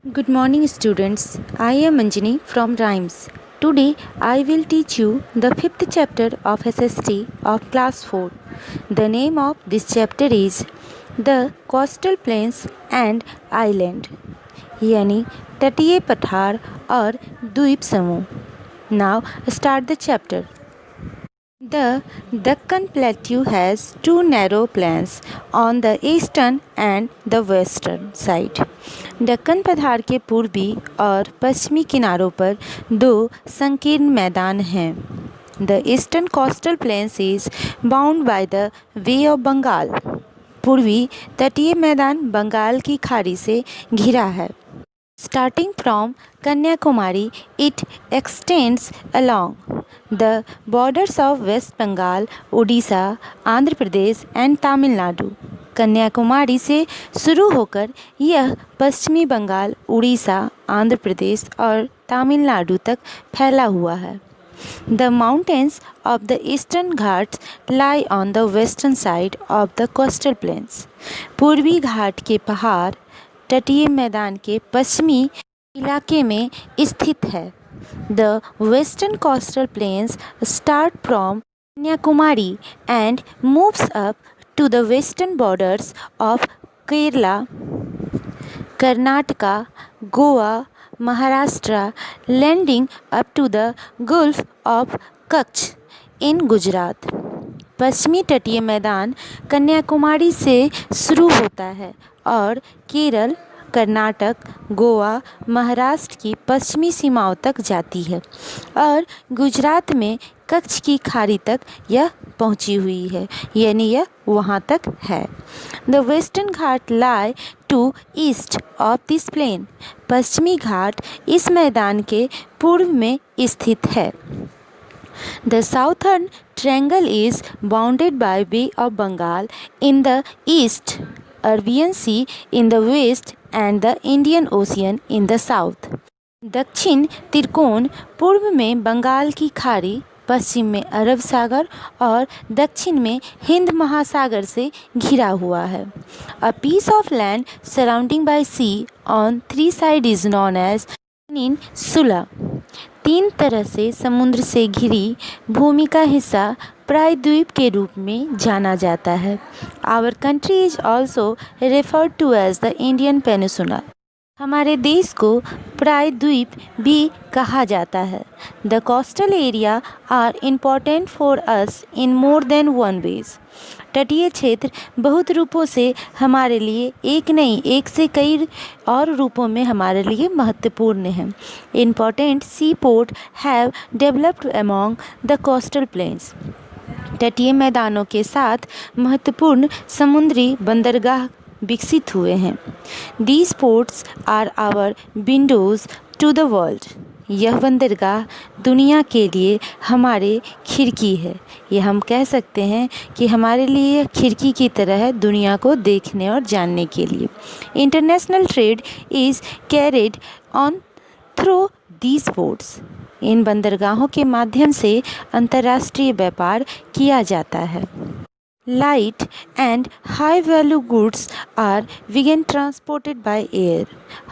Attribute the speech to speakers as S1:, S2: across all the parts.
S1: Good morning, students. I am Anjani from Rhymes. Today, I will teach you the fifth chapter of SST of Class 4. The name of this chapter is The Coastal Plains and Island, यानी तटीय पठार और द्वीप समूह. Now, start the chapter. The Deccan Plateau has two narrow plains on the eastern and the western side. Deccan पठार के पूर्वी और पश्चिमी किनारों पर दो संकीर्ण मैदान हैं. The eastern coastal plains is bound by the Bay of Bengal. पूर्वी तटीय मैदान बंगाल की खाड़ी से घिरा है. Starting from Kanyakumari, it extends along the borders of West Bengal, Odisha, Andhra Pradesh and Tamil Nadu. Kanyakumari से शुरू होकर यह पश्चिमी बंगाल, उड़ीसा, आंध्र प्रदेश और तमिलनाडु तक फैला हुआ है. The mountains of the eastern Ghats lie on the western side of the coastal plains. पूर्वी घाट के पहाड़ तटीय मैदान के पश्चिमी इलाके में स्थित है. The western coastal plains start from Kanyakumari and moves up to the western borders of Kerala, Karnataka, Goa, Maharashtra, landing up to the Gulf of Kutch in Gujarat. पश्चिमी तटीय मैदान कन्याकुमारी से शुरू होता है और केरल, कर्नाटक, गोवा, महाराष्ट्र की पश्चिमी सीमाओं तक जाती है और गुजरात में कच्छ की खाड़ी तक यह पहुंची हुई है, यानी यह वहां तक है. The western Ghat lie to east of this plain. पश्चिमी घाट इस मैदान के पूर्व में स्थित है. The southern triangle is bounded by Bay of Bengal in the east, Arabian Sea in the west and the Indian Ocean in the south. दक्षिण त्रिकोण पूर्व में बंगाल की खाड़ी, पश्चिम में अरब सागर और दक्षिण में हिंद महासागर से घिरा हुआ है. A piece of land surrounding by sea on three sides is known as peninsula. तीन तरह से समुद्र से घिरी भूमि का हिस्सा प्रायद्वीप के रूप में जाना जाता है. Our country is also referred to as the Indian Peninsula. हमारे देश को प्रायद्वीप भी कहा जाता है. The coastal area are important for us in more than one ways. तटीय क्षेत्र बहुत रूपों से हमारे लिए एक नहीं, एक से कई और रूपों में हमारे लिए महत्वपूर्ण है. Important seaport have developed along the coastal plains. तटीय मैदानों के साथ महत्वपूर्ण समुद्री बंदरगाह विकसित हुए हैं. These ports are our windows to the world. यह बंदरगाह दुनिया के लिए हमारे खिड़की है. ये हम कह सकते हैं कि हमारे लिए खिड़की की तरह है दुनिया को देखने और जानने के लिए. International trade is carried on through these ports. इन बंदरगाहों के माध्यम से अंतर्राष्ट्रीय व्यापार किया जाता है. Light and high value goods are being transported by air.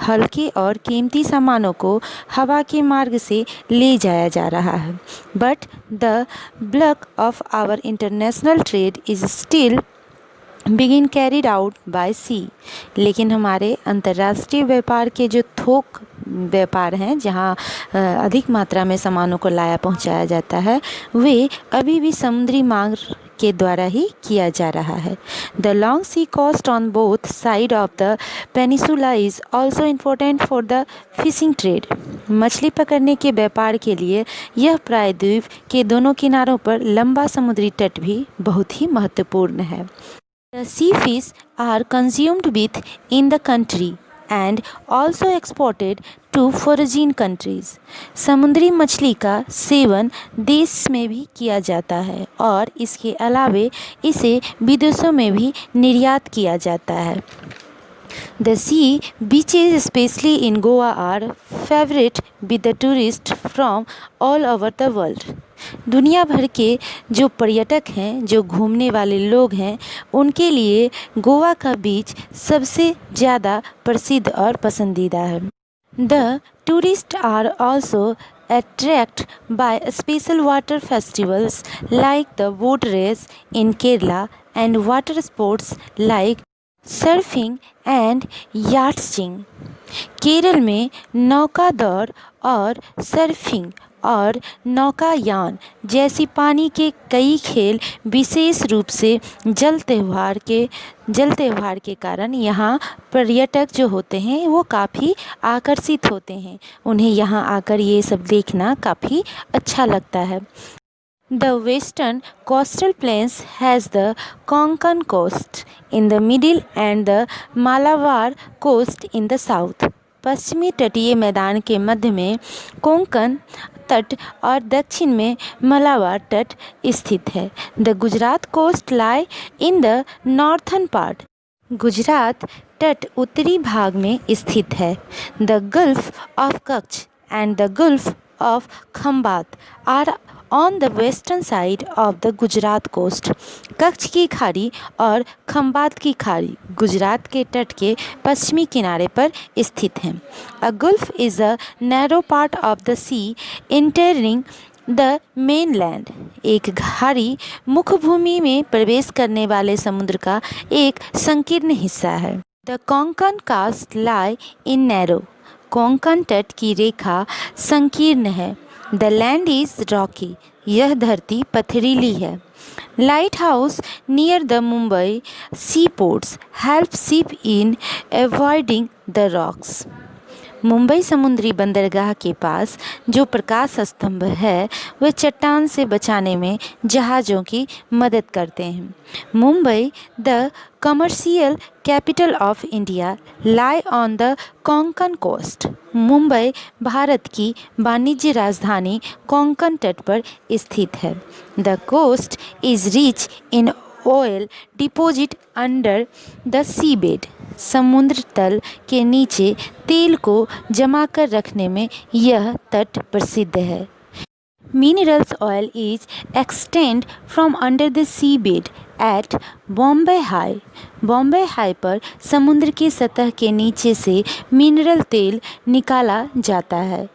S1: हल्के और कीमती सामानों को हवा के मार्ग से ले जाया जा रहा है. But the bulk of our international trade is still being carried out by sea. लेकिन हमारे अंतर्राष्ट्रीय व्यापार के जो थोक व्यापार हैं, जहाँ अधिक मात्रा में सामानों को लाया पहुँचाया जाता है, वे अभी भी समुद्री मार्ग के द्वारा ही किया जा रहा है. The long sea coast on both side of the peninsula is also important for the fishing trade. मछली पकड़ने के व्यापार के लिए यह प्रायद्वीप के दोनों किनारों पर लंबा समुद्री तट भी बहुत ही महत्वपूर्ण है. The sea fish are consumed with in the country and also exported to foreign countries. समुद्री मछली का सेवन देश में भी किया जाता है और इसके अलावे इसे विदेशों में भी निर्यात किया जाता है. The sea beaches, especially in Goa, are favorite with the tourists from all over the world. दुनिया भर के जो पर्यटक हैं, जो घूमने वाले लोग हैं, उनके लिए गोवा का बीच सबसे ज़्यादा प्रसिद्ध और पसंदीदा है. The tourists are also attracted by special water festivals like the boat race in Kerala and water sports like surfing and yachting. Kerala में नौका दौड़ और सर्फिंग और नौकायान जैसी पानी के कई खेल विशेष रूप से जल त्योहार के कारण यहाँ पर्यटक जो होते हैं वो काफ़ी आकर्षित होते हैं। उन्हें यहाँ आकर ये सब देखना काफ़ी अच्छा लगता है। The western coastal plains has the Konkan coast in the middle and the Malabar coast in the south. पश्चिमी तटीय मैदान के मध्य में कोंकण तट और दक्षिण में मलाबार तट स्थित है। The Gujarat coast lie in the northern part. Gujarat तट उत्तरी भाग में स्थित है। The gulf of Kutch and the gulf of Khambhat are on the western side of the Gujarat coast. Kutch की खाड़ी और खंबात की खाड़ी गुजरात के तट के पश्चिमी किनारे पर स्थित हैं। A gulf is a narrow part of the sea entering the mainland. एक खाड़ी मुख्य भूमि में प्रवेश करने वाले समुद्र का एक संकीर्ण हिस्सा है। The Konkan coast lie in narrow. Konkan तट की रेखा संकीर्ण है। The land is rocky. यह धरती पथरीली है। Light house near the Mumbai sea ports help ship in avoiding the rocks. Mumbai समुद्री बंदरगाह के पास जो प्रकाश स्तंभ है वह चट्टान से बचाने में जहाज़ों की मदद करते हैं। Mumbai the commercial capital of India lie on the Konkan coast. Mumbai Bharat की वाणिज्य राजधानी कोंकण तट पर स्थित है। The coast is rich in oil deposit under the sea bed. समुद्र तल के नीचे तेल को जमा कर रखने में यह तट प्रसिद्ध है। Minerals oil is extend from under the sea bed at Bombay high. Bombay high पर समुद्र की सतह के नीचे से मिनरल तेल निकाला जाता है।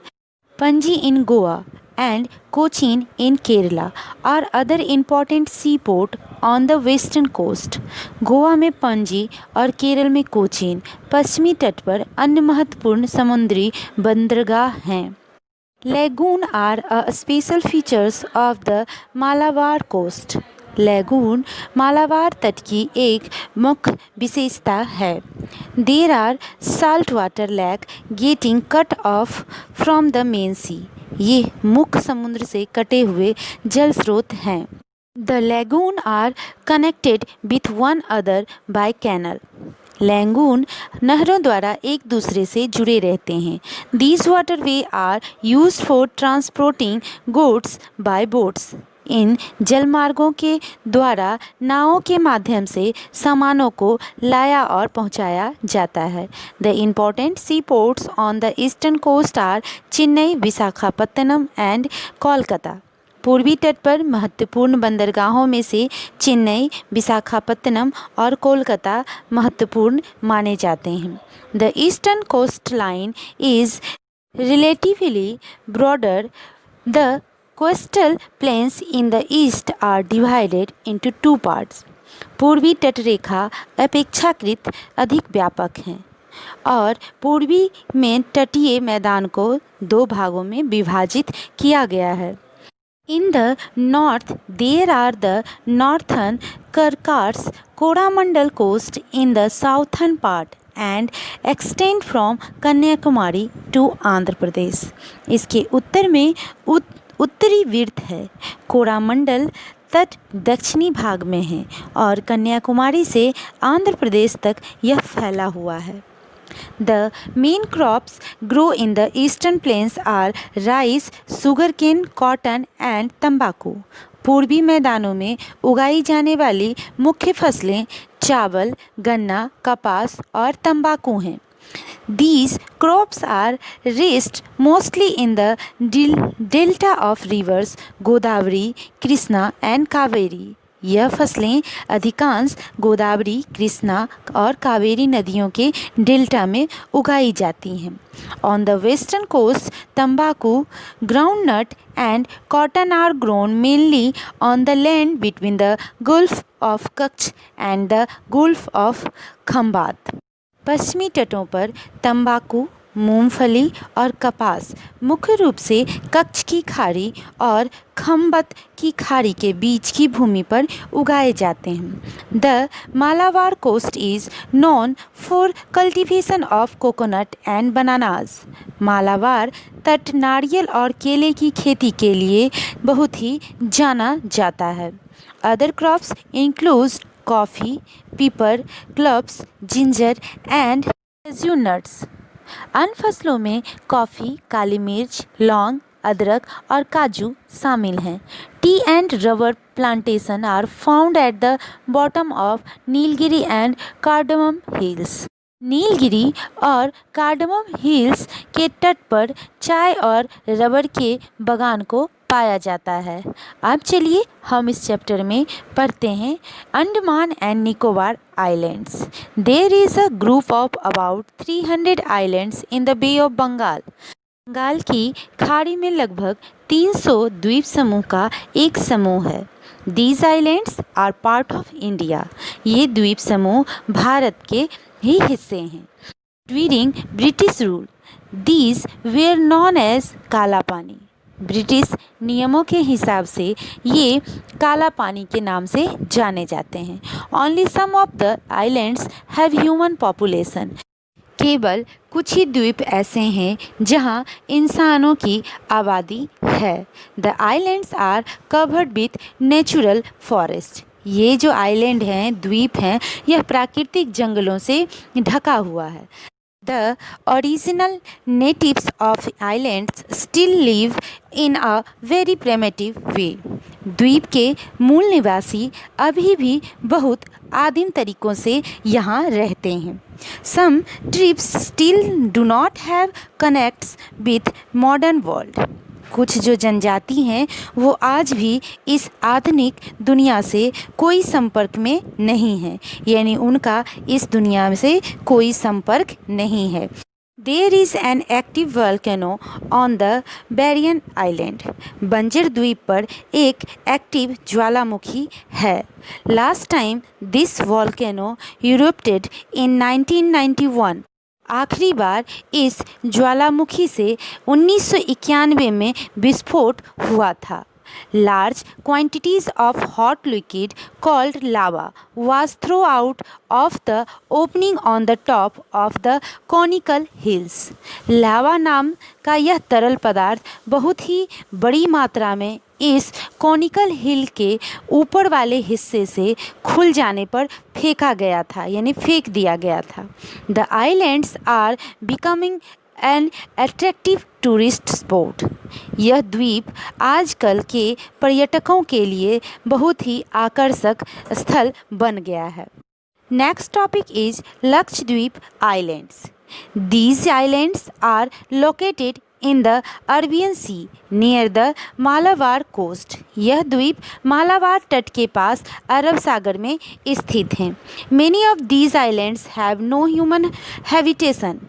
S1: पणजी इन Goa and Cochin in Kerala are other important seaport on the western coast. Goa में पणजी और केरल में कोचीन पश्चिमी तट पर अन्य महत्वपूर्ण समुद्री बंदरगाह हैं। Lagoon are a special features of the Malabar coast. Lagoon Malabar तट की एक मुख्य विशेषता है। There are saltwater lake getting cut off from the main sea. ये मुख्य समुद्र से कटे हुए जल स्रोत हैं। The lagoon are connected with one other by canal. Lagoon नहरों द्वारा एक दूसरे से जुड़े रहते हैं। These water way are use for transporting goods by boats. इन जलमार्गों के द्वारा नावों के माध्यम से सामानों को लाया और पहुंचाया जाता है। The important sea ports on the eastern coast are Chennai, Visakhapatnam and Kolkata. पूर्वी तट पर महत्वपूर्ण बंदरगाहों में से चेन्नई, विशाखापत्तनम और कोलकाता महत्वपूर्ण माने जाते हैं। The eastern coast line is relatively broader. The coastal plains in the east are divided into two parts. पूर्वी तट रेखा अपेक्षाकृत अधिक व्यापक हैं और पूर्वी में तटीय मैदान को दो भागों में विभाजित किया गया है। In the north there are the northern Circars Coromandel coast in the southern part and extend from Kanyakumari to Andhra Pradesh. इसके उत्तर में उत्तरी वृत्त है। कोरामंडल तट दक्षिणी भाग में है और कन्याकुमारी से आंध्र प्रदेश तक यह फैला हुआ है। The main crops grow in the eastern plains are rice, sugarcane, cotton and tambaku. पूर्वी मैदानों में उगाई जाने वाली मुख्य फसलें चावल, गन्ना, कपास और तंबाकू हैं। These crops are raised mostly in the delta of rivers Godavari, Krishna and Kaveri. यह फसलें अधिकांश गोदावरी, कृष्णा और कावेरी नदियों के डेल्टा में उगाई जाती हैं। On the western coast, tambaku, groundnut and cotton are grown mainly on the land between the gulf of Kutch and the gulf of Khambhat. पश्चिमी तटों पर तंबाकू, मूंगफली और कपास मुख्य रूप से कच्छ की खाड़ी और खंबत की खाड़ी के बीच की भूमि पर उगाए जाते हैं। The Malabar coast is known for cultivation of coconut and bananas. Malabar तट नारियल और केले की खेती के लिए बहुत ही जाना जाता है। अदर क्रॉप्स इंक्लूड कॉफ़ी, पीपर, क्लव्स, जिंजर एंड कैज्यू नट्स। अन्य फसलों में कॉफ़ी, काली मिर्च, लौंग, अदरक और काजू शामिल हैं। Tea and rubber plantation are found at the bottom of Nilgiri and cardamom hills. Nilgiri और कार्डमम हिल्स के तट पर चाय और रबर के बागान को पाया जाता है। अब चलिए हम इस चैप्टर में पढ़ते हैं Andaman and Nicobar islands. There is a group of about 300 islands in the bay of Bengal. Bengal की खाड़ी में लगभग 300 द्वीप समूह का एक समूह है। These islands are part of India. ये द्वीप समूह भारत के ही हिस्से हैं। During British rule these were known as kala pani. British नियमों के हिसाब से ये काला पानी के नाम से जाने जाते हैं। Only some of the islands have human population. केवल कुछ ही द्वीप ऐसे हैं जहां इंसानों की आबादी है। The islands are covered with natural forest. ये जो आइलैंड हैं, द्वीप हैं, यह प्राकृतिक जंगलों से ढका हुआ है। The original natives of islands still live in a very primitive way. द्वीप के मूल निवासी अभी भी बहुत आदिम तरीकों से यहाँ रहते हैं। Some tribes still do not have connects with modern world. कुछ जो जनजाति हैं वो आज भी इस आधुनिक दुनिया से कोई संपर्क में नहीं है, यानी उनका इस दुनिया से कोई संपर्क नहीं है। There is an active volcano on the Barren island. बंजर द्वीप पर एक एक्टिव ज्वालामुखी है। Last time this volcano erupted in 1991। आखिरी बार इस ज्वालामुखी से 1991 में विस्फोट हुआ था। Large quantities of hot liquid called lava was thrown out of the opening on the top of the conical hills. लावा नाम का यह तरल पदार्थ बहुत ही बड़ी मात्रा में इस कॉनिकल हिल के ऊपर वाले हिस्से से खुल जाने पर फेंका गया था, यानी फेंक दिया गया था। The islands are becoming an attractive tourist spot. यह द्वीप आजकल के पर्यटकों के लिए बहुत ही आकर्षक स्थल बन गया है। Next topic is Lakshadweep islands. These islands are located in the Arabian sea near the Malabar coast. यह द्वीप मालाबार तट के पास अरब सागर में स्थित हैं। Many of these islands have no human habitation.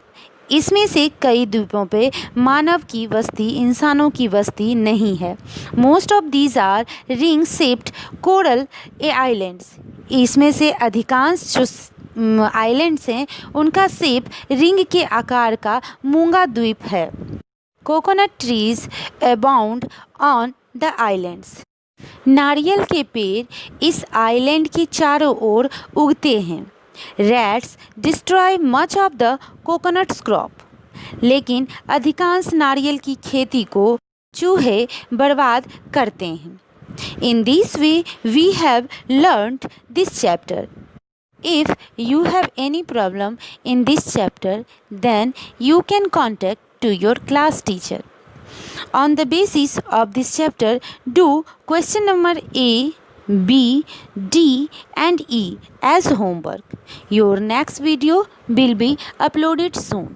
S1: इसमें से कई द्वीपों पे मानव की बस्ती, इंसानों की बस्ती नहीं है। Most of these R ring shaped coral islands. इसमें से अधिकांश जो आइलैंड्स हैं उनका शेप रिंग के आकार का मूंगा द्वीप है। Coconut trees abound on the islands. नारियल के पेड़ इस आइलैंड के चारों ओर उगते हैं। Rats destroy much of the coconut crop. लेकिन अधिकांश नारियल की खेती को चूहे बर्बाद करते हैं। In this way we have learned this chapter. If you have any problem in this chapter, then you can contact to your class teacher. On the basis of this chapter, do question number A, B, D and E as homework. Your next video will be uploaded soon.